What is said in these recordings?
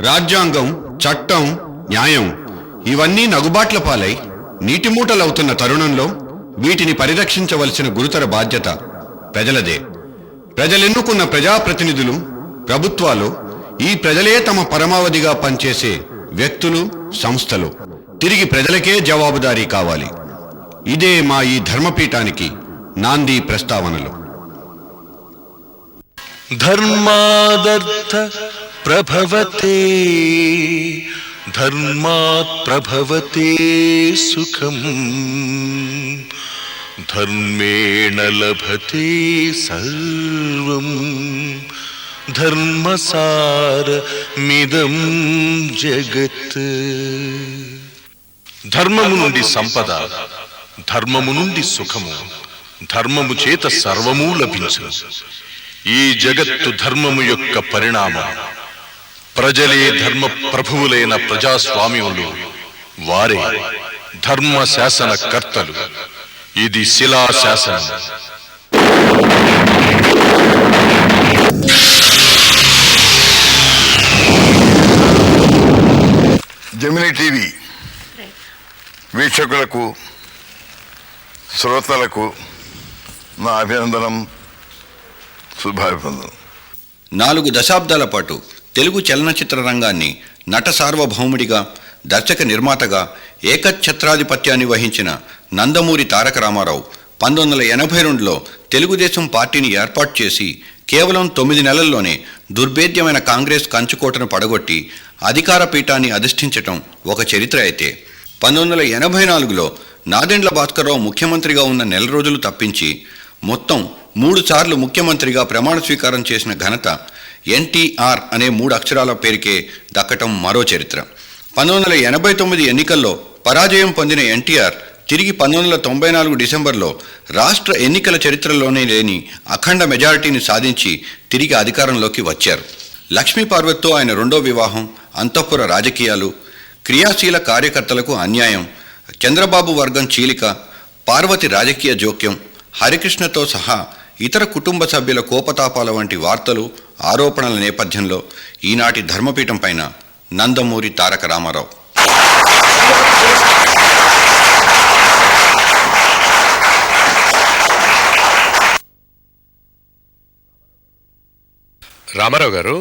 రాజ్యాంగం, చట్టం, న్యాయం ఇవన్నీ నగుబాట్ల పాలై నీటిమూటలవుతున్న తరుణంలో వీటిని పరిరక్షించవలసిన గురుతర బాధ్యత ప్రజలదే. ప్రజలెన్నుకున్న ప్రజాప్రతినిధులు, ప్రభుత్వాలు, ఈ ప్రజలే తమ పరమావధిగా పనిచేసే వ్యక్తులు, సంస్థలు తిరిగి ప్రజలకే జవాబుదారీ కావాలి. ఇదే మా ఈ ధర్మపీఠానికి నాంది ప్రస్తావనలు. ధర్మాదర్థ ప్రభవతే ధర్మాత్ ప్రభవతే సుఖం ధర్మేణ లభతే సర్వం ధర్మసారమిదం జగత్. ధర్మము నుండి సంపద, ధర్మము నుండి సుఖము, ధర్మము చేత సర్వము లభించును. ఈ జగత్తు ధర్మము యొక్క పరిణామం. ప్రజలే ధర్మ ప్రభువులైన ప్రజాస్వామ్యులు, వారే ధర్మ శాసన కర్తలు. ఇది శిలా శాసనం. జెమినీ టీవీ వీక్షకులకు, శ్రోతలకు నా అభినందనం, శుభాభివందనం. 4 దశాబ్దాల పాటు తెలుగు చలనచిత్ర రంగాన్ని నట సార్వభౌముడిగా, దర్శక నిర్మాతగా ఏకఛత్రాధిపత్యాన్ని వహించిన నందమూరి తారక రామారావు 1982లో తెలుగుదేశం పార్టీని ఏర్పాటు చేసి కేవలం 9 నెలల్లోనే దుర్భేద్యమైన కాంగ్రెస్ కంచుకోటను పడగొట్టి అధికార పీఠాన్ని అధిష్ఠించటం ఒక చరిత్ర అయితే, 1984లో నాదెండ్ల భాస్కర్రావు ముఖ్యమంత్రిగా ఉన్న నెల రోజులు తప్పించి మొత్తం 3 సార్లు ముఖ్యమంత్రిగా ప్రమాణ స్వీకారం చేసిన ఘనత ఎన్టీఆర్ అనే 3 అక్షరాల పేరుకే దక్కటం మరో చరిత్ర. 1989 ఎన్నికల్లో పరాజయం పొందిన ఎన్టీఆర్ తిరిగి 1994 డిసెంబర్లో రాష్ట్ర ఎన్నికల చరిత్రలోనే లేని అఖండ మెజారిటీని సాధించి తిరిగి అధికారంలోకి వచ్చారు. లక్ష్మీపార్వతితో ఆయన 2వ వివాహం, అంతఃపుర రాజకీయాలు, క్రియాశీల కార్యకర్తలకు అన్యాయం, చంద్రబాబు వర్గం చీలిక, పార్వతి రాజకీయ జోక్యం, హరికృష్ణతో సహా ఇతర కుటుంబ సభ్యుల కోపతాపాల వంటి వార్తలు, ఆరోపణల నేపథ్యంలో ఈనాటి ధర్మపీఠం పైన నందమూరి తారక రామారావు. రామారావు గారు,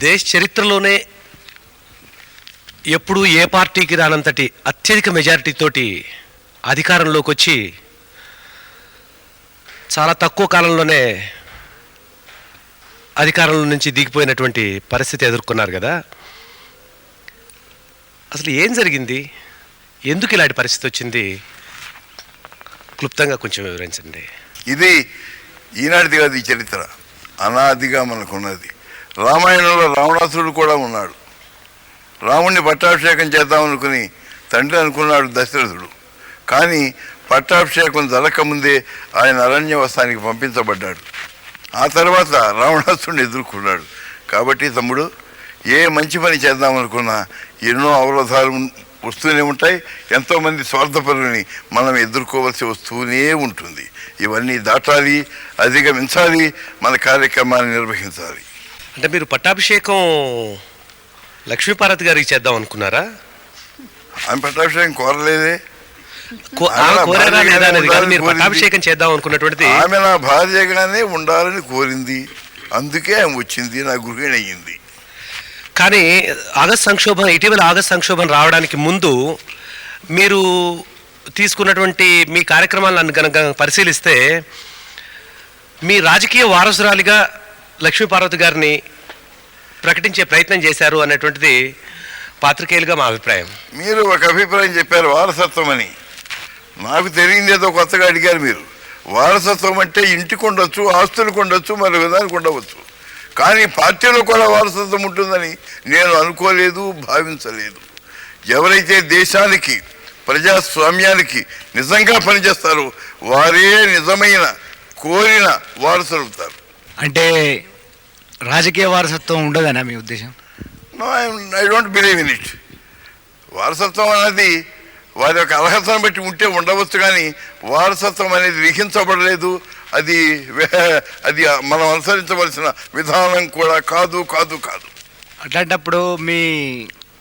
దేశ చరిత్రలోనే ఎప్పుడూ ఏ పార్టీకి రానంతటి అత్యధిక మెజారిటీతోటి అధికారంలోకి వచ్చి చాలా తక్కువ కాలంలోనే అధికారంలో నుంచి దిగిపోయినటువంటి పరిస్థితి ఎదుర్కొన్నారు కదా. అసలు ఏం జరిగింది, ఎందుకు ఇలాంటి పరిస్థితి వచ్చింది, క్లుప్తంగా కొంచెం వివరించండి. ఇది ఈనాటిది కాదు, ఈ చరిత్ర అనాదిగా మనకున్నది. రామాయణంలో రావణాసురుడు కూడా ఉన్నాడు. రాముణ్ణి పట్టాభిషేకం చేద్దామనుకుని తండ్రి అనుకున్నాడు దశరథుడు. కానీ పట్టాభిషేకం జరగకముందే ఆయన అరణ్యవాసానికి పంపించబడ్డాడు. ఆ తర్వాత రావణాసురుడిని ఎదుర్కొన్నాడు. కాబట్టి తమ్ముడు, ఏ మంచి పని చేద్దామనుకున్నా ఎన్నో అవరోధాలు వస్తూనే ఉంటాయి. ఎంతోమంది స్వార్థపరులని మనం ఎదుర్కోవాల్సి వస్తూనే ఉంటుంది. ఇవన్నీ దాటాలి, అధిగమించాలి, మన కార్యక్రమాన్ని నిర్వహించాలి. అంటే మీరు పట్టాభిషేకం లక్ష్మీపార్వతి గారికి చేద్దాం అనుకున్నారా? ఆమె పట్టాభిషేకం కోరలేదే. పట్టాభిషేకం చేద్దాం అనుకున్నటువంటిది ఆమె నా భార్యగానే ఉండాలని కోరింది. అందుకే ఆమె వచ్చింది, నా గృహిణి అయ్యింది. కానీ ఇటీవల ఆగస్ట్ సంక్షోభం రావడానికి ముందు మీరు తీసుకున్నటువంటి మీ కార్యక్రమాలను కనుక పరిశీలిస్తే మీ రాజకీయ వారసురాలిగా లక్ష్మీపార్వతి గారిని ప్రకటించే ప్రయత్నం చేశారు అనేటువంటిది పాత్రికేయులుగా మా అభిప్రాయం. మీరు ఒక అభిప్రాయం చెప్పారు, వారసత్వం అని. నాకు తెలియదేదో కొత్తగా అడిగారు మీరు. వారసత్వం అంటే ఇంటికి ఉండొచ్చు, ఆస్తులకు ఉండొచ్చు, మరొక దానికి ఉండవచ్చు. కానీ పార్టీలో కూడా వారసత్వం ఉంటుందని నేను అనుకోలేదు, భావించలేదు. ఎవరైతే దేశానికి, ప్రజాస్వామ్యానికి నిజంగా పనిచేస్తారో వారే నిజమైన కోరిన వారసులు అవుతారు. అంటే రాజకీయ వారసత్వం ఉండదనా మీ ఉద్దేశం? No, I don't believe in it. వారసత్వం అనేది వారి యొక్క అర్హతను బట్టి ఉంటే ఉండవచ్చు, కానీ వారసత్వం అనేది లిఖించబడలేదు. అది మనం అనుసరించవలసిన విధానం కూడా కాదు కాదు కాదు. అట్లాంటప్పుడు మీ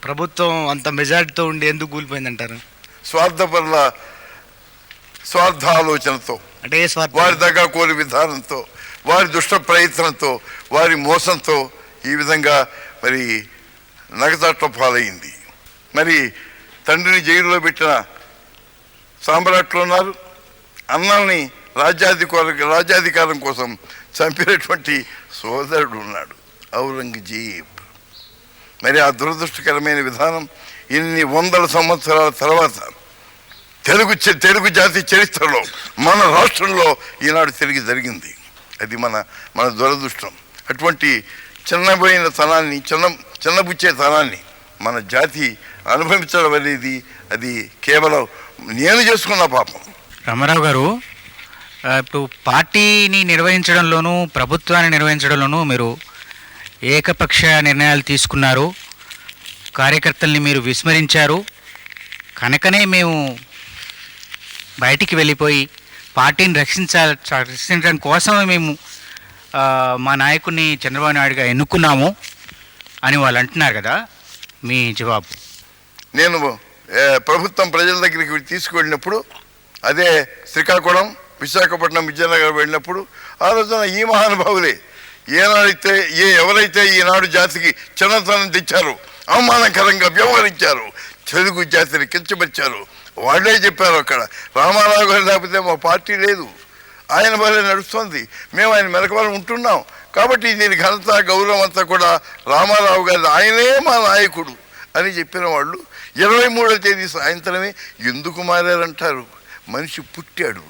ప్రభుత్వం అంత మెజార్టీతో ఉండి ఎందుకు కూలిపోయిందంటారు? స్వార్థపరుల స్వార్థాలోచనతో, అంటే ఏ స్వార్థం? వారి దగ్గర కోరి విధానంతో, వారి దుష్ట ప్రయత్నంతో, వారి మోసంతో ఈ విధంగా మరి నగచాట్ల పాలైంది. మరి తండ్రిని జైలులో పెట్టిన సామ్రాట్లు ఉన్నారు, అన్నాల్ని రాజ్యాధికారం కోసం చంపినటువంటి సోదరుడు ఉన్నాడు ఔరంగజేబ్. మరి ఆ దురదృష్టకరమైన విధానం ఇన్ని వందల సంవత్సరాల తర్వాత తెలుగు జాతి చరిత్రలో మన రాష్ట్రంలో ఈనాడు తిరిగి జరిగింది. అది మన దురదృష్టం. అటువంటి చిన్నబోయిన తనాన్ని, చిన్నబుచ్చే తనాన్ని మన జాతి అనుభవించడం అనేది అది కేవలం నేను చేసుకున్న పాపం. రామారావు గారు, ఇప్పుడు పార్టీని నిర్వహించడంలోనూ ప్రభుత్వాన్ని నిర్వహించడంలోనూ మీరు ఏకపక్ష నిర్ణయాలు తీసుకున్నారు, కార్యకర్తల్ని మీరు విస్మరించారు. కనుకనే మేము బయటికి వెళ్ళిపోయి పార్టీని రక్షించడం కోసమే మేము మా నాయకుడిని చంద్రబాబు నాయుడుగా ఎన్నుకున్నాము అని వాళ్ళు అంటున్నారు కదా, మీ జవాబు? నేను ప్రభుత్వం ప్రజల దగ్గరికి తీసుకువెళ్ళినప్పుడు, అదే శ్రీకాకుళం, విశాఖపట్నం, విజయనగరం వెళ్ళినప్పుడు ఆ రోజున ఈ మహానుభావులే ఎవరైతే ఈనాడు జాతికి చిన్నతనం తెచ్చారో, అవమానకరంగా వ్యవహరించారు, తెలుగు జాతిని కించపరిచారు, వాళ్ళే చెప్పారు అక్కడ, రామారావు గారు లేకపోతే మా పార్టీ లేదు, ఆయన వల్లే నడుస్తుంది, మేము ఆయన మెలకువలు ఉంటున్నాం, కాబట్టి దీని ఘనత గౌరవం అంతా కూడా రామారావు గారి, ఆయనే మా నాయకుడు అని చెప్పిన వాళ్ళు 23వ తేదీ సాయంత్రమే ఎందుకు మారారంటారు? మనిషి పుట్టాడు,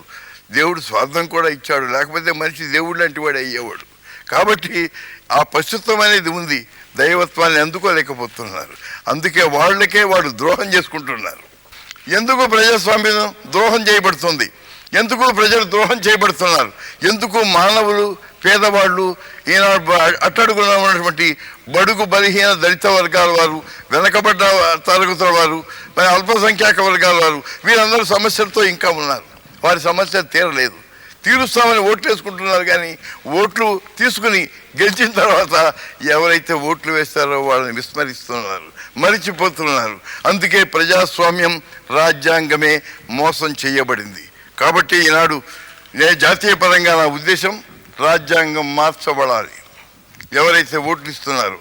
దేవుడు స్వార్థం కూడా ఇచ్చాడు, లేకపోతే మనిషి దేవుడు లాంటి వాడు అయ్యేవాడు. కాబట్టి ఆ పశుత్వం అనేది ఉంది, దైవత్వాన్ని అందుకోలేకపోతున్నారు. అందుకే వాళ్ళకే వాళ్ళు ద్రోహం చేసుకుంటున్నారు. ఎందుకు ప్రజాస్వామ్యం ద్రోహం చేయబడుతుంది? ఎందుకు ప్రజలు ద్రోహం చేయబడుతున్నారు? ఎందుకు మానవులు, పేదవాళ్ళు, ఈనాడు అట్టడుగున ఉన్నటువంటి బడుగు బలహీన దళిత వర్గాల వారు, వెనకబడ్డ తరగతుల వారు, మరి అల్పసంఖ్యాక వర్గాల వారు, వీరందరూ సమస్యలతో ఇంకా ఉన్నారు. వారి సమస్య తీరలేదు. తీరుస్తామని ఓట్లు వేసుకుంటున్నారు, కానీ ఓట్లు తీసుకుని గెలిచిన తర్వాత ఎవరైతే ఓట్లు వేస్తారో వాళ్ళని విస్మరిస్తున్నారు, మరిచిపోతున్నారు. అందుకే ప్రజాస్వామ్యం, రాజ్యాంగమే మోసం చేయబడింది. కాబట్టి ఈనాడు జాతీయ పరంగా నా ఉద్దేశం, రాజ్యాంగం మార్చబడాలి. ఎవరైతే ఓట్లు ఇస్తున్నారో,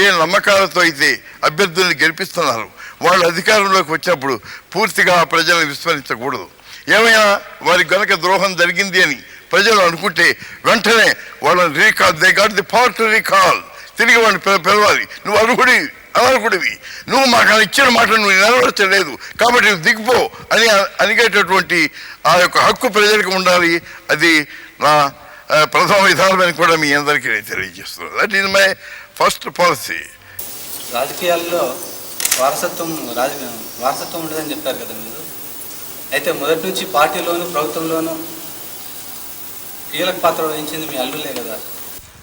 ఏ నమ్మకాలతో అయితే అభ్యర్థుల్ని గెలిపిస్తున్నారో, వాళ్ళు అధికారంలోకి వచ్చినప్పుడు పూర్తిగా ప్రజలను విస్మరించకూడదు. ఏమైనా వారికి గనక ద్రోహం జరిగింది అని ప్రజలు అనుకుంటే వెంటనే వాళ్ళని they got the power to recall, తిరిగి వాళ్ళని పిలవాలి. నువ్వు అనర్హుడివి, నువ్వు మాకు ఇచ్చిన మాట నువ్వు నెరవేర్చలేదు, కాబట్టి నువ్వు దిగిపో అని అనిగేటటువంటి ఆ యొక్క హక్కు ప్రజలకు ఉండాలి. అది నా ప్రథమ విధానం అని కూడా మీ అందరికీ నేను తెలియజేస్తున్నాను. That is my first policy. రాజకీయాల్లో వారసత్వం ఉండదని చెప్పారు కదా మీరు. అయితే మొదటి నుంచి పార్టీలోను ప్రభుత్వంలోనూ కీలక పాత్ర వహించింది మీ అల్లుళ్ళే కదా.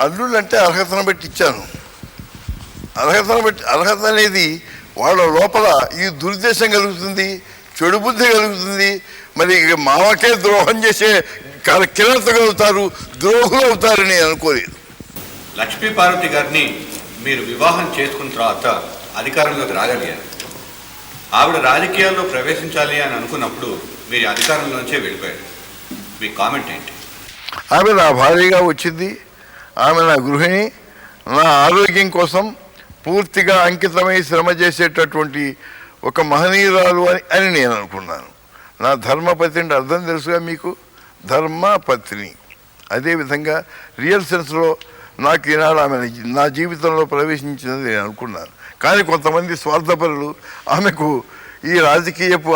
అల్లుళ్ళు అంటే అర్హతను బట్టి ఇచ్చాను. అర్హత అనేది వాళ్ళ లోపల ఈ దురుద్దేశం కలుగుతుంది, చెడు బుద్ధి కలుగుతుంది. మరి మామకే ద్రోహం చేసే కిరతగలుగుతారు, ద్రోహులు అవుతారని నేను అనుకోలేదు. లక్ష్మీపార్వతి గారిని మీరు వివాహం చేసుకున్న తర్వాత అధికారంలోకి రాగలిగారు. ఆవిడ రాజకీయాల్లో ప్రవేశించాలి అని అనుకున్నప్పుడు మీరు అధికారంలోంచే వెళ్ళిపోయారు. మీ కామెంట్ ఏంటి? ఆమె నా భార్యగా వచ్చింది, ఆమె నా గృహిణి, నా ఆరోగ్యం కోసం పూర్తిగా అంకితమై శ్రమ చేసేటటువంటి ఒక మహనీయురాలు అని నేను అనుకున్నాను. నా ధర్మపత్ని అంటే అర్థం తెలుసుగా మీకు, ధర్మపత్ని. అదేవిధంగా రియల్ సెన్స్లో నాకు ఈనాడు ఆమె నా జీవితంలో ప్రవేశించిందని నేను అనుకున్నాను. కానీ కొంతమంది స్వార్థపరులు ఆమెకు ఈ రాజకీయపు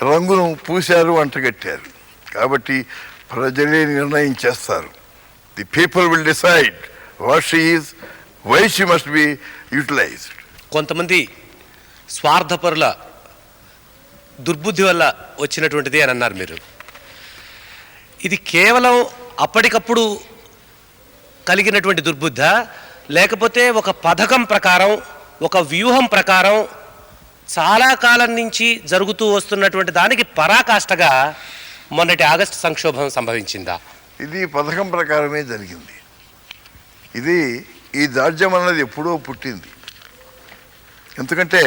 రంగును పూశారు, అంటగట్టారు. కాబట్టి ప్రజలే నిర్ణయం చేస్తారు. The people will decide what she is, why she must be utilized. కొంతమంది స్వార్థపరుల దుర్బుద్ధి వల్ల వచ్చినటువంటిది అని అన్నారు మీరు. ఇది కేవలం అప్పటికప్పుడు కలిగినటువంటి దుర్బుద్ధ, లేకపోతే ఒక పథకం ప్రకారం, ఒక వ్యూహం ప్రకారం చాలా కాలం నుంచి జరుగుతూ వస్తున్నటువంటి దానికి పరాకాష్ఠగా మొన్నటి ఆగస్టు సంక్షోభం సంభవించిందా? ఇది పథకం ప్రకారమే జరిగింది. ఇది ఈ దాడ్యం అన్నది ఎప్పుడో పుట్టింది. ఎందుకంటే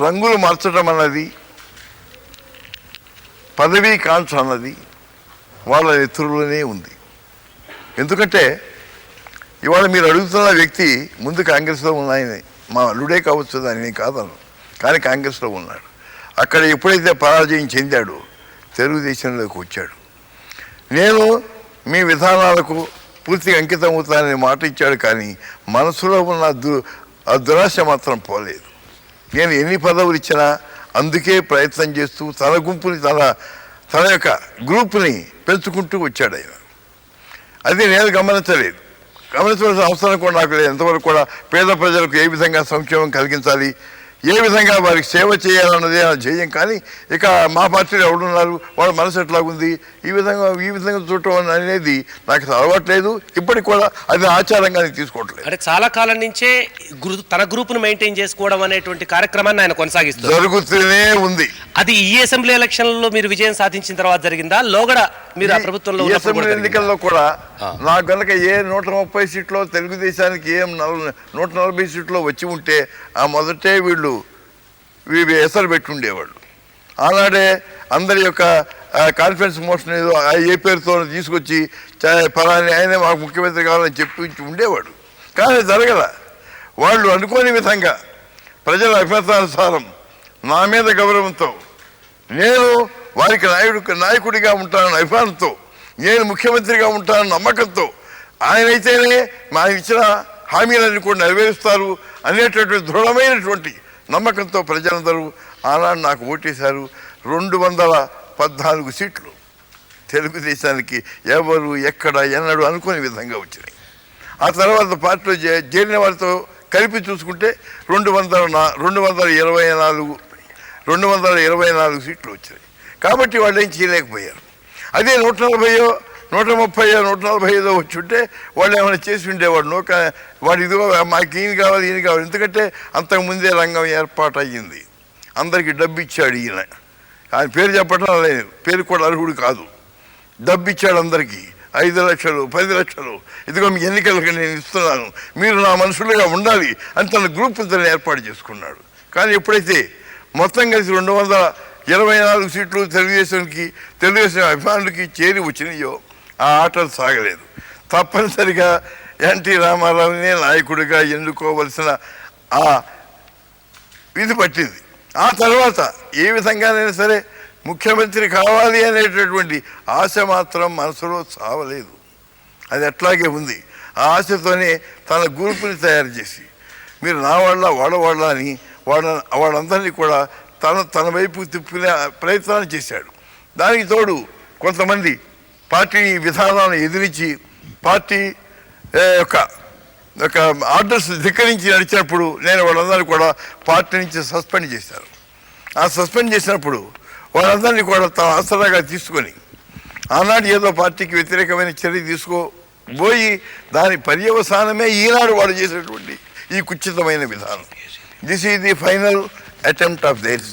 రంగులు మార్చడం అన్నది, పదవీ కాంక్ష అన్నది వాళ్ళ నెత్తురులోనే ఉంది. ఎందుకంటే ఇవాళ మీరు అడుగుతున్న వ్యక్తి ముందు కాంగ్రెస్లో ఉన్నాయని, మా అల్లుడే కావచ్చు దాని కాదను, కానీ కాంగ్రెస్లో ఉన్నాడు. అక్కడ ఎప్పుడైతే పరాజయం చెందాడో తెలుగుదేశంలోకి వచ్చాడు. నేను మీ విధానాలకు పూర్తిగా అంకితం అవుతానని మాట ఇచ్చాడు, కానీ మనసులో ఉన్న ఆ దురాశ మాత్రం పోలేదు. నేను ఎన్ని పదవులు ఇచ్చినా అందుకే ప్రయత్నం చేస్తూ తన గుంపుని తన యొక్క గ్రూప్ని పెంచుకుంటూ వచ్చాడు ఆయన. అది నేను గమనించలేదు. గమనించవలసిన అవసరం కూడా నాకు లేదు. ఎంతవరకు కూడా పేద ప్రజలకు ఏ విధంగా సంక్షేమం కలిగించాలి, ఏ విధంగా వారికి సేవ చేయాలన్నదే నా ధ్యేయం. కానీ ఇక మా పార్టీలో ఎవడున్నారు, వాళ్ళ మనసు ఎట్లాగుంది, ఈ విధంగా చూడటం అనేది నాకు అలవాట్లేదు. ఇప్పటికి కూడా అది ఆచారంగా నేను తీసుకోవట్లేదు. అంటే చాలా కాలం నుంచే తన గ్రూప్ను మెయింటైన్ చేసుకోవడం అనేటువంటి కార్యక్రమాన్ని ఆయన కొనసాగిస్తారు, జరుగుతూనే ఉంది. అది ఈ అసెంబ్లీ ఎలక్షన్లలో మీరు విజయం సాధించిన తర్వాత జరిగిందా, లోగడ మీరు ఆ ప్రభుత్వంలో ఈ అసెంబ్లీ ఎన్నికల్లో కూడా నాకు కనుక ఏ 130 సీట్లో తెలుగుదేశానికి ఏం 140 సీట్లో వచ్చి ఉంటే ఆ మొదటే వీళ్ళు ఎసరు పెట్టి ఉండేవాళ్ళు. ఆనాడే అందరి యొక్క కాన్ఫిడెన్స్ మోషన్ ఏదో ఏ పేరుతో తీసుకొచ్చి పలాని ఆయనే మాకు ముఖ్యమంత్రి కావాలని చెప్పి ఉండేవాడు. కానీ జరగల. వాళ్ళు అనుకోని విధంగా ప్రజల అభిమతానుసారం నా మీద గౌరవంతో, నేను వారికి నాయకుడిగా ఉంటానన్న అభిమానంతో, నేను ముఖ్యమంత్రిగా ఉంటానన్న నమ్మకంతో, ఆయనైతేనే మా ఇచ్చిన హామీలన్నీ కూడా నెరవేరుస్తారు అనేటటువంటి దృఢమైనటువంటి నమ్మకంతో ప్రజలందరూ ఆనాడు నాకు ఓటేశారు. 214 సీట్లు తెలుగుదేశానికి ఎవరు ఎక్కడ ఎన్నడూ అనుకోని విధంగా వచ్చినాయి. ఆ తర్వాత పార్టీలో చేరిన వారితో కలిపి చూసుకుంటే 224 సీట్లు వచ్చాయి. కాబట్టి వాళ్ళు ఏం చేయలేకపోయారు. అదే 140, 130, 145 వచ్చి ఉంటే వాళ్ళు ఏమైనా చేసి ఉండేవాడు. వాడు ఇదిగో మాకు ఈయన కావాలి, ఈయన కావాలి. ఎందుకంటే అంతకుముందే రంగం ఏర్పాటు అయ్యింది. అందరికీ డబ్బు ఇచ్చాడు ఈయన. ఆయన పేరు చెప్పడం లేదు, పేరు కూడా అర్హుడు కాదు. డబ్బు ఇచ్చాడు అందరికీ, 5 లక్షలు, 10 లక్షలు, ఇదిగో మీ ఎన్నికలకు నేను ఇస్తున్నాను, మీరు నా మనుషులుగా ఉండాలి అని తన గ్రూప్ తను ఏర్పాటు చేసుకున్నాడు. కానీ ఎప్పుడైతే మొత్తం కలిసి 224 సీట్లు తెలుగుదేశం అభిమానులకి చేరి వచ్చినాయో ఆ ఆటలు సాగలేదు. తప్పనిసరిగా ఎన్టీ రామారావునే నాయకుడిగా ఎన్నుకోవలసిన ఆ విధి పట్టింది. ఆ తర్వాత ఏ విధంగానైనా సరే ముఖ్యమంత్రి కావాలి అనేటటువంటి ఆశ మాత్రం మనసులో చావలేదు. అది అట్లాగే ఉంది. ఆ ఆశతోనే తన గ్రూపుని తయారు చేసి మీరు నా వాళ్ళ వాళ్ళ అని వాళ్ళందరినీ కూడా తన వైపు తిప్పుకునే ప్రయత్నాలు చేశాడు. దానికి తోడు కొంతమంది పార్టీ విధానాలను ఎదిరించి పార్టీ యొక్క ఆర్డర్స్ ధిక్కరించి నడిచినప్పుడు నేను వాళ్ళందరినీ కూడా పార్టీ నుంచి సస్పెండ్ చేశాను. ఆ సస్పెండ్ చేసినప్పుడు వాళ్ళందరినీ కూడా తన ఆసరాగా తీసుకొని ఆనాడు ఏదో పార్టీకి వ్యతిరేకమైన చర్య తీసుకోబోయి దాని పర్యవసానమే ఈనాడు వాడు చేసేటువంటి ఈ కుచితమైన విధానం. This is the final attempt of there's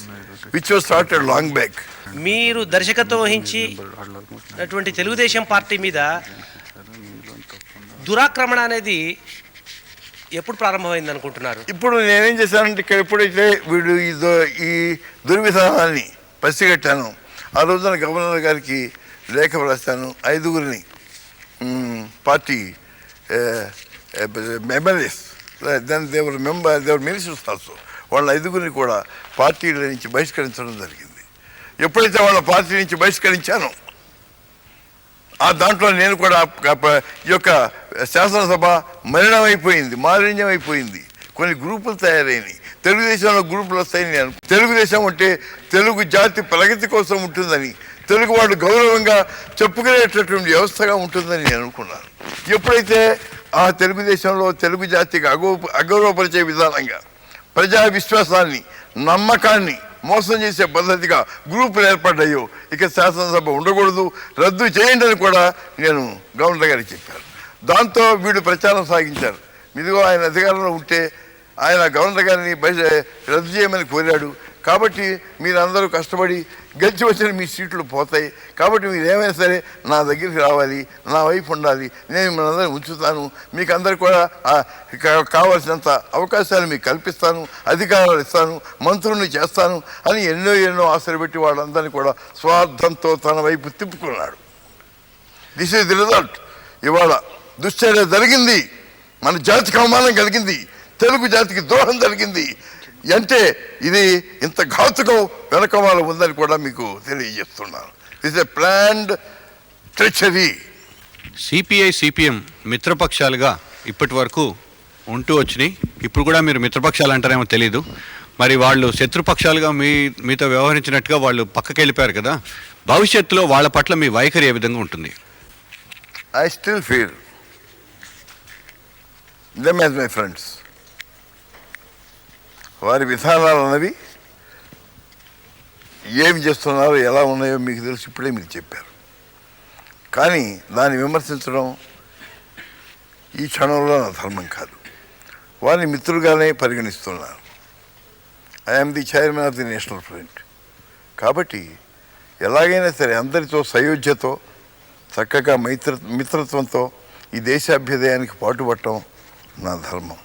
which was started long back. మీరు దర్శకత్వం వహించి అటువంటి తెలుగుదేశం పార్టీ మీద దురాక్రమణ అనేది ఎప్పుడు ప్రారంభమైంది అనుకుంటున్నారు? ఇప్పుడు నేనేం చేశానంటే ఇక్కడ ఎప్పుడైతే వీడు ఈ దుర్విధానాన్ని పసిగట్టాను, ఆ రోజున గవర్నర్ గారికి లేఖ రాశాను. 5గురిని పార్టీ ఎమ్మెల్యేస్, దెన్ దేవర్ మినిస్టర్స్ ఆల్సో, వాళ్ళ 5గురిని కూడా పార్టీల నుంచి బహిష్కరించడం జరిగింది. ఎప్పుడైతే వాళ్ళ పార్టీ నుంచి బహిష్కరించానో ఆ దాంట్లో నేను కూడా ఈ యొక్క శాసనసభ మాలిన్యం అయిపోయింది. కొన్ని గ్రూపులు తయారైనవి. తెలుగుదేశంలో గ్రూపులు వస్తాయని నేను, తెలుగుదేశం అంటే తెలుగు జాతి ప్రగతి కోసం ఉంటుందని, తెలుగు వాళ్ళు గౌరవంగా చెప్పుకునేటటువంటి వ్యవస్థగా ఉంటుందని నేను అనుకున్నాను. ఎప్పుడైతే ఆ తెలుగుదేశంలో తెలుగు జాతికి అగౌరవపరిచే విధానంగా ప్రజా విశ్వాసాన్ని, నమ్మకాన్ని మోసం చేసే పద్ధతిగా గ్రూపులు ఏర్పడ్డాయో ఇక శాసనసభ ఉండకూడదు, రద్దు చేయండి అని కూడా నేను గవర్నర్ గారికి చెప్పాను. దాంతో వీళ్ళు ప్రచారం సాగించారు. ఇదిగో ఆయన అధికారంలో ఉంటే ఆయన గవర్నర్ గారిని రద్దు చేయమని కోరాడు, కాబట్టి మీరందరూ కష్టపడి గెలిచి వచ్చిన మీ సీట్లు పోతాయి. కాబట్టి మీరు ఏమైనా సరే నా దగ్గరికి రావాలి, నా వైపు ఉండాలి, నేను మిమ్మల్ని ఉంచుతాను, మీకు అందరికి కూడా కావాల్సినంత అవకాశాలు మీకు కల్పిస్తాను, అధికారాలు ఇస్తాను, మంత్రుల్ని చేస్తాను అని ఎన్నో ఆశలు పెట్టి వాళ్ళందరినీ కూడా స్వార్థంతో తన వైపు తిప్పుకున్నాడు. This is the result. ఇవాళ దుశ్చర్య జరిగింది, మన జాతికి అవమానం కలిగింది, తెలుగు జాతికి ద్రోహం జరిగింది అంటే ఇది ఇంత ఘాతుకం వెనక వాళ్ళు ఉందని కూడా మీకు తెలియజేస్తున్నాను. This a planned treachery. CPI CPM మిత్రపక్షాలుగా ఇప్పటి వరకు ఉంటూ వచ్చినాయి. ఇప్పుడు కూడా మీరు మిత్రపక్షాలు అంటారేమో తెలీదు. మరి వాళ్ళు శత్రుపక్షాలుగా మీతో వ్యవహరించినట్టుగా వాళ్ళు పక్కకి వెళ్ళిపోయారు కదా, భవిష్యత్తులో వాళ్ళ పట్ల మీ వైఖరి ఏ విధంగా ఉంటుంది? I still feel them as my friends. వారి విధానాలు అన్నవి ఏమి చేస్తున్నారో ఎలా ఉన్నాయో మీకు తెలిసి ఇప్పుడే మీకు చెప్పారు. కానీ దాన్ని విమర్శించడం ఈ క్షణంలో నా ధర్మం కాదు. వారిని మిత్రులుగానే పరిగణిస్తున్నాను. I'm the chairman of the national front. కాబట్టి ఎలాగైనా సరే అందరితో సయోధ్యతో చక్కగా మిత్రత్వంతో ఈ దేశాభ్యుదయానికి పాటుపడటం నా ధర్మం.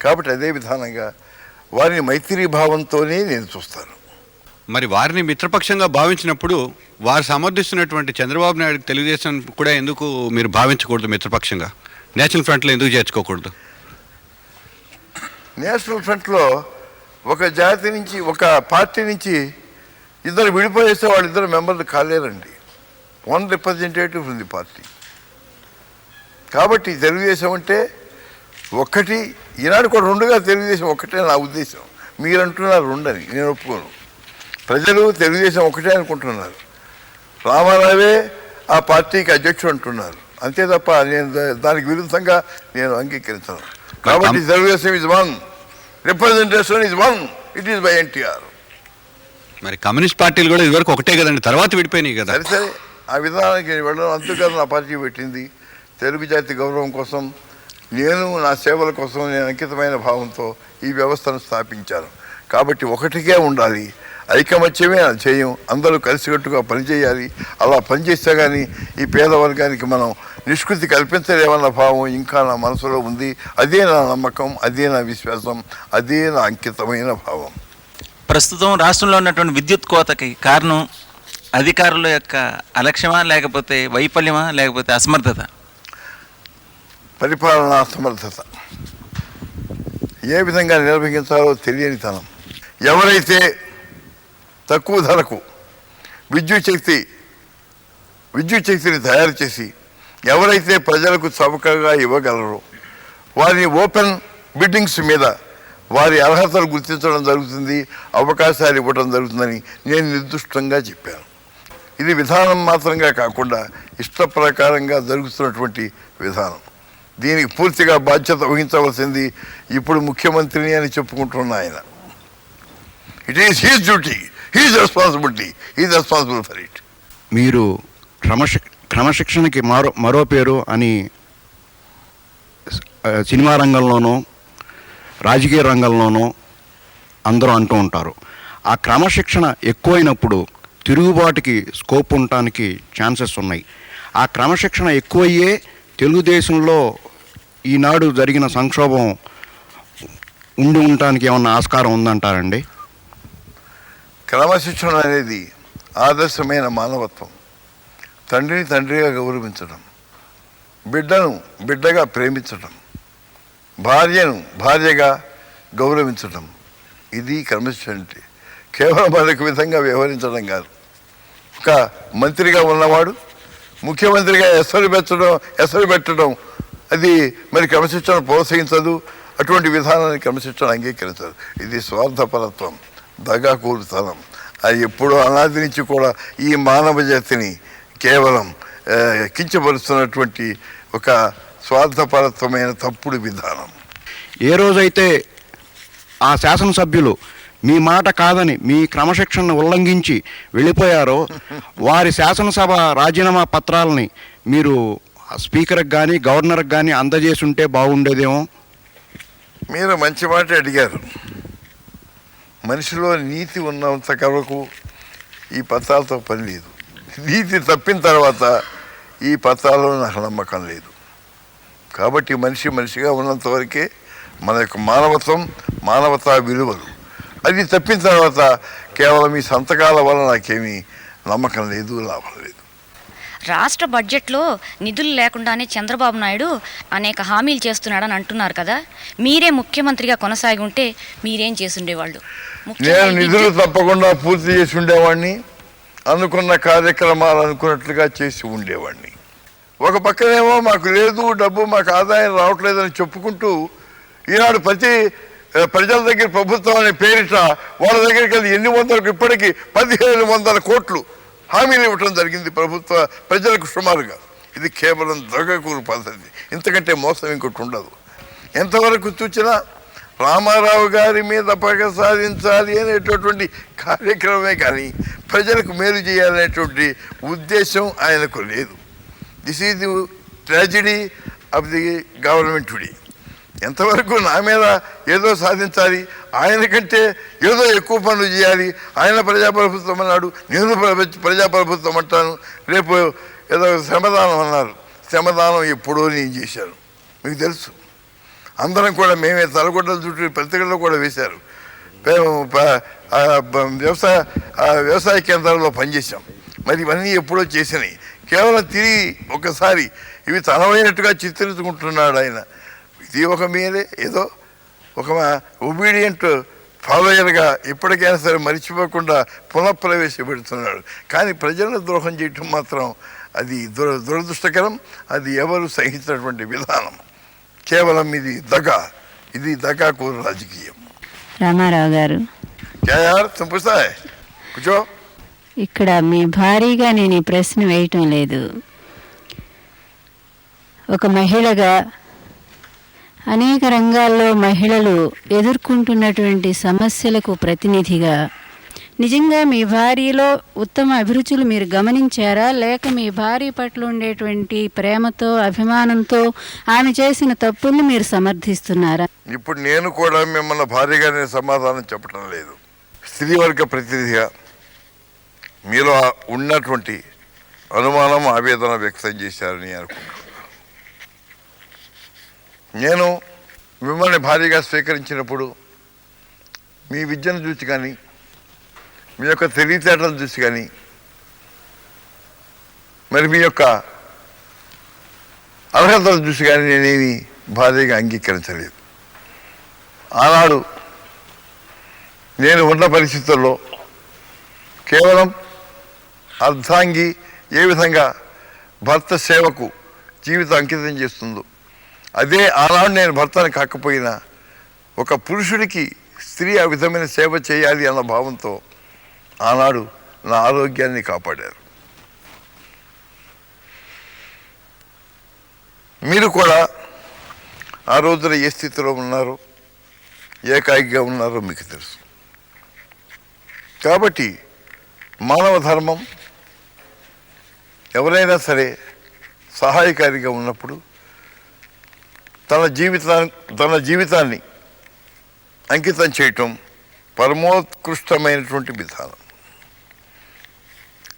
కాబట్టి అదే విధానంగా వారిని మైత్రీ భావంతోనే నేను చూస్తాను. మరి వారిని మిత్రపక్షంగా భావించినప్పుడు వారు సమర్థిస్తున్నటువంటి చంద్రబాబు నాయుడు తెలుగుదేశం కూడా ఎందుకు మీరు భావించకూడదు మిత్రపక్షంగా? నేషనల్ ఫ్రంట్లో ఎందుకు చేర్చుకోకూడదు? నేషనల్ ఫ్రంట్లో ఒక జాతి నుంచి, ఒక పార్టీ నుంచి ఇద్దరు విడిపోయేస్తే వాళ్ళిద్దరు మెంబర్లు కాలేరండి. వన్ రిప్రజెంటేటివ్ ఉంది పార్టీ. కాబట్టి తెలుగుదేశం అంటే ఒక్కటి, ఈనాడు కూడా రెండుగా తెలుగుదేశం ఒకటే నా ఉద్దేశం. మీరంటున్నారు రెండని, నేను ఒప్పుకోను. ప్రజలు తెలుగుదేశం ఒకటే అనుకుంటున్నారు. రామారావే ఆ పార్టీకి అధ్యక్షుడు అంటున్నారు, అంతే తప్ప నేను దానికి విరుద్ధంగా నేను అంగీకరించను. కాబట్టి Telugu Desam is one, representation is one, it is by NTR. మరి కమ్యూనిస్ట్ పార్టీలు కూడా ఇదివరకు ఒకటే కదండి, తర్వాత విడిపోయినాయి కదా. సరే ఆ విధానానికి నేను వెళ్ళడం అందుకని నా పార్టీ పెట్టింది. తెలుగు జాతి గౌరవం కోసం, నేను నా సేవల కోసం నేను అంకితమైన భావంతో ఈ వ్యవస్థను స్థాపించాను. కాబట్టి ఒకటికే ఉండాలి, ఐకమత్యమే చేయం, అందరూ కలిసికట్టుగా పనిచేయాలి. అలా పనిచేస్తే కానీ ఈ పేదవర్గానికి మనం నిష్కృతి కల్పించలేమన్న భావం ఇంకా నా మనసులో ఉంది. అదే నా నమ్మకం, అదే నా విశ్వాసం, అదే నా అంకితమైన భావం. ప్రస్తుతం రాష్ట్రంలో ఉన్నటువంటి విద్యుత్ కోతకి కారణం అధికారుల యొక్క అలక్ష్యమా, లేకపోతే వైఫల్యమా, లేకపోతే అసమర్థత? పరిపాలనా అసమర్థత. ఏ విధంగా నిర్వహించాలో తెలియనితనం. ఎవరైతే తక్కువ ధరకు విద్యుత్ శక్తిని తయారు చేసి ఎవరైతే ప్రజలకు చౌకగా ఇవ్వగలరో వారిని ఓపెన్ బిడ్డింగ్స్ మీద వారి అర్హతలు గుర్తించడం జరుగుతుంది, అవకాశాలు ఇవ్వడం జరుగుతుందని నేను నిర్దిష్టంగా చెప్పాను. ఇది విధానం మాత్రంగా కాకుండా ఇష్ట ప్రకారంగా జరుగుతున్నటువంటి విధానం. దీనికి పూర్తిగా బాధ్యత వహించవలసింది ఇప్పుడు ముఖ్యమంత్రిని అని చెప్పుకుంటున్న ఆయన. It is his duty, his responsibility, he's responsible for it. మీరు క్రమశిక్షణకి మరో పేరు అని సినిమా రంగంలోనూ రాజకీయ రంగంలోనూ అందరూ అంటూ ఉంటారు. ఆ క్రమశిక్షణ ఎక్కువైనప్పుడు తిరుగుబాటుకి స్కోప్ ఉండటానికి ఛాన్సెస్ ఉన్నాయి. ఆ క్రమశిక్షణ ఎక్కువయ్యే తెలుగుదేశంలో ఈనాడు జరిగిన సంక్షోభం ఉండి ఉండటానికి ఏమన్నా ఆస్కారం ఉందంటారండి? క్రమశిక్షణ అనేది ఆదర్శమైన మానవత్వం. తండ్రిని తండ్రిగా గౌరవించడం, బిడ్డను బిడ్డగా ప్రేమించడం, భార్యను భార్యగా గౌరవించడం, ఇది క్రమశిక్షణ అంటే. కేవలం మరొక విధంగా వ్యవహరించడం కాదు. ఒక మంత్రిగా ఉన్నవాడు ముఖ్యమంత్రిగా ఎసరు పెట్టడం అది మరి క్రమశిక్షణ ప్రోత్సహించదు. అటువంటి విధానాన్ని క్రమశిక్షణ అంగీకరించదు. ఇది స్వార్థపరత్వం, దగాకోరుతనం. అది ఎప్పుడో అనాది నుంచి కూడా ఈ మానవ జాతిని కేవలం కించపరుస్తున్నటువంటి ఒక స్వార్థపరత్వమైన తప్పుడు విధానం. ఏ రోజైతే ఆ శాసనసభ్యులు మీ మాట కాదని మీ క్రమశిక్షణను ఉల్లంఘించి వెళ్ళిపోయారో వారి శాసనసభ రాజీనామా పత్రాలని మీరు స్పీకర్కి కానీ గవర్నర్కి కానీ అందజేసి ఉంటే బాగుండేదేమో. మీరు మంచి మాట అడిగారు. మనిషిలో నీతి ఉన్నంత వరకు ఈ పత్రాలతో పని లేదు. నీతి తప్పిన తర్వాత ఈ పత్రాల్లో నాకు నమ్మకం లేదు. కాబట్టి మనిషిగా ఉన్నంత వరకే మన యొక్క మానవత్వం, మానవతా విలువలు. అది తప్పిన తర్వాత కేవలం ఈ సంతకాల వల్ల నాకేమీ నమ్మకం లేదు, లాభం లేదు. రాష్ట్ర బడ్జెట్లో నిధులు లేకుండానే చంద్రబాబు నాయుడు అనేక హామీలు చేస్తున్నాడని అంటున్నారు కదా, మీరే ముఖ్యమంత్రిగా కొనసాగి ఉంటే మీరేం చేసుండేవాళ్ళు? నేను నిధులు తప్పకుండా పూర్తి చేసి ఉండేవాడిని. అనుకున్న కార్యక్రమాలు అనుకున్నట్లుగా చేసి ఉండేవాడిని. ఒక పక్కనేమో మాకు లేదు డబ్బు, మాకు ఆదాయం రావట్లేదని చెప్పుకుంటూ ఈనాడు ప్రజల దగ్గర ప్రభుత్వం అనే పేరిట వాళ్ళ దగ్గరికి వెళ్ళి ఎన్ని వందలకు ఇప్పటికీ 1500 కోట్లు హామీలు ఇవ్వటం జరిగింది ప్రజలకు సుమారుగా. ఇది కేవలం దొంగకూరు పద్ధతి. ఇంతకంటే మోసం ఇంకోటి ఉండదు. ఎంతవరకు చూసినా రామారావు గారి మీద పగ సాధించాలి అనేటటువంటి కార్యక్రమమే కానీ ప్రజలకు మేలు చేయాలనేటువంటి ఉద్దేశం ఆయనకు లేదు. This is the tragedy of the government today. ఎంతవరకు నా మీద ఏదో సాధించాలి, ఆయన కంటే ఏదో ఎక్కువ పనులు చేయాలి, ఆయన ప్రజాప్రభుత్వం అన్నాడు, నేను ప్రజాప్రభుత్వం అంటాను, రేపు ఏదో శ్రమదానం అన్నారు. శ్రమదానం ఎప్పుడో నేను చేశాను, మీకు తెలుసు. అందరం కూడా మేమే తలగొడ్డల చుట్టూ పత్రికల్లో కూడా వేశారు. వ్యవసాయ కేంద్రాల్లో పనిచేశాం. మరి ఇవన్నీ ఎప్పుడో చేసినాయి. కేవలం తిరిగి ఒకసారి ఇవి తనమైనట్టుగా చిత్రించుకుంటున్నాడు ఆయన. ఇది ఒక మీదే ఏదో ఒక ఒబీడియంట్ ఫాలోయర్గా ఇప్పటికైనా సరే మర్చిపోకుండా పునఃప్రవేశపెడుతున్నాడు. కానీ ప్రజలను ద్రోహం చేయటం మాత్రం అది దురదృష్టకరం. అది ఎవరు సహించినటువంటి విధానం. కేవలం ఇది దగాకోరు రాజకీయం. రామారావు గారు, కూర్చో. ఇక్కడ మీ భారీగా నేను ఈ ప్రశ్న వేయటం లేదు. ఒక మహిళగా అనేక రంగాల్లో మహిళలు ఎదుర్కొంటున్నటువంటి సమస్యలకు ప్రతినిధిగా నిజంగా మీ భార్యలో ఉత్తమ అభిరుచులు మీరు గమనించారా, లేక మీ భార్య పట్ల ఉండేటువంటి ప్రేమతో అభిమానంతో ఆమె చేసిన తప్పుల్ని మీరు సమర్థిస్తున్నారా? ఇప్పుడు నేను కూడా మిమ్మల్ని భార్యగా నేను సమాధానం చెప్పడం లేదు. స్త్రీవర్గ ప్రతినిధిగా మీలో ఉన్నటువంటి అనుమానం, ఆవేదన వ్యక్తం చేశారని అనుకుంటున్నాను. నేను మిమ్మల్ని భార్యగా స్వీకరించినప్పుడు మీ విద్యను చూసి కానీ, మీ యొక్క తెలివితేటలను చూసి కానీ, మరి మీ యొక్క అర్హతలను చూసి కానీ నేనేమి భార్యగా అంగీకరించలేదు. ఆనాడు నేను ఉన్న పరిస్థితుల్లో కేవలం అర్ధాంగి ఏ విధంగా భర్త సేవకు జీవితం అంకితం చేస్తుందో, అదే ఆనాడు నేను భర్తను కాకపోయినా ఒక పురుషుడికి స్త్రీ ఆ విధమైన సేవ చేయాలి అన్న భావంతో ఆనాడు నా ఆరోగ్యాన్ని కాపాడారు. మీరు కూడా ఆ రోజున ఏ స్థితిలో ఉన్నారో, ఏకాయిగా ఉన్నారో మీకు తెలుసు. కాబట్టి మానవ ధర్మం ఎవరైనా సరే సహాయకారిగా ఉన్నప్పుడు తన జీవితాన్ని అంకితం చేయటం పరమోత్కృష్టమైనటువంటి విధానం.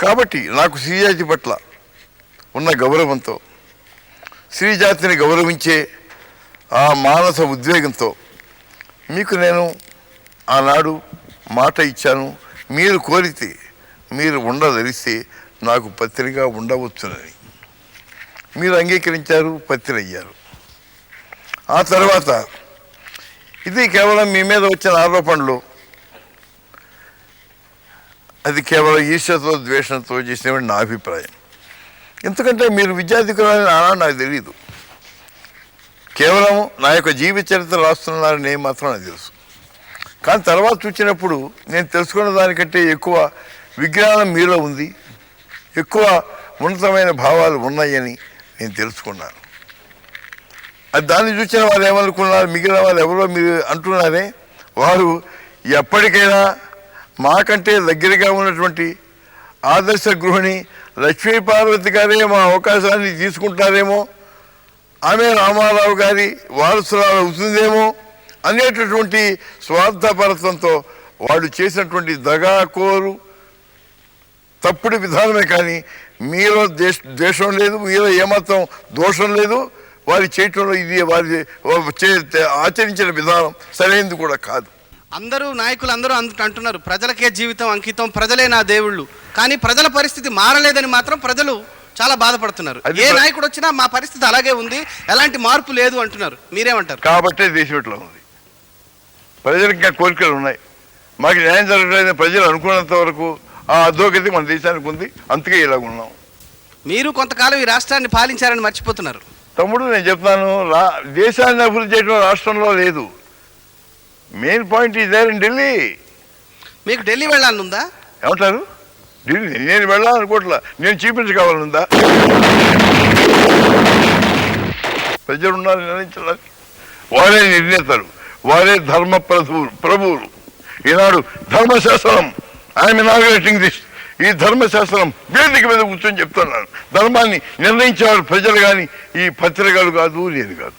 కాబట్టి నాకు స్త్రీజాతి పట్ల ఉన్న గౌరవంతో, స్త్రీజాతిని గౌరవించే ఆ మానస ఉద్వేగంతో మీకు నేను ఆనాడు మాట ఇచ్చాను. మీరు కోరితే, మీరు ఉండదలిస్తే నాకు పత్రిగా ఉండవచ్చునని. మీరు అంగీకరించారు, పత్రి అయ్యారు. ఆ తర్వాత ఇది కేవలం మీ మీద వచ్చిన ఆరోపణలు, అది కేవలం ఈర్ష్యతో ద్వేషంతో చేసినటువంటి నా అభిప్రాయం. ఎందుకంటే మీరు విద్యార్థికులని ఆనాడు నాకు తెలియదు. కేవలం నా యొక్క జీవిత చరిత్ర రాస్తున్నారని మాత్రం నాకు తెలుసు. కానీ తర్వాత చూసినప్పుడు నేను తెలుసుకున్న దానికంటే ఎక్కువ విజ్ఞానం మీలో ఉంది, ఎక్కువ ఉన్నతమైన భావాలు ఉన్నాయని నేను తెలుసుకున్నాను. అది దాన్ని చూసిన వాళ్ళు ఏమనుకున్నారు, మిగిలిన వాళ్ళు ఎవరో మీరు అంటున్నారే, వారు ఎప్పటికైనా మాకంటే దగ్గరగా ఉన్నటువంటి ఆదర్శ గృహిణి లక్ష్మీపార్వతి గారే మా అవకాశాన్ని తీసుకుంటారేమో, ఆమె రామారావు గారి వారసురాలు అవుతుందేమో అనేటటువంటి స్వార్థపరత్వంతో వాళ్ళు చేసినటువంటి దగాకోరు తప్పుడు విధానమే కానీ మీలో ద్వేషం లేదు, మీలో ఏమాత్రం దోషం లేదు. వారి చేయటంలో ఇది వారి ఆచరించిన విధానం సరైనది కూడా కాదు. అందరూ నాయకులు అందరూ అంటున్నారు ప్రజలకే జీవితం అంకితం, ప్రజలే నా దేవుళ్ళు. కానీ ప్రజల పరిస్థితి మారలేదని మాత్రం ప్రజలు చాలా బాధపడుతున్నారు. ఏ నాయకుడు వచ్చినా మా పరిస్థితి అలాగే ఉంది, ఎలాంటి మార్పు లేదు అంటున్నారు. మీరేమంటారు? కాబట్టే దేశం ఇట్లా ఉంది. ప్రజలకు ఇంకా కోరికలు ఉన్నాయి. మాకు న్యాయం జరగలేదని ప్రజలు అనుకున్నంత వరకు ఆ అధోగతి మన దేశానికి ఉంది. అందుకే ఇలాగ ఉన్నాం. మీరు కొంతకాలం ఈ రాష్ట్రాన్ని పాలించారని మర్చిపోతున్నారు. తమ్ముడు నేను చెప్తాను, దేశాన్ని అభివృద్ధి చేయడం రాష్ట్రంలో లేదు. Main point is there in Delhi. మీకు ఢిల్లీ వెళ్ళాలని ఉందా? ఏమంటారు? ఢిల్లీ నేను వెళ్ళాలనుకోవట్లా, నేను చూపించగలనుందా? ప్రజలు ఉన్నారు నిర్ణయించడానికి. వారే నిర్ణేతలు, వారే ధర్మ ప్రభువులు. ఈనాడు ధర్మశాస్త్రం, ఐఎమ్ ఇనాగ్రేటింగ్ దిస్. ఈ ధర్మశాస్త్రం వేదిక మీద కూర్చొని చెప్తున్నాను. ధర్మాన్ని నిర్ణయించేవారు ప్రజలు కానీ ఈ పత్రికలు కాదు, నేను కాదు.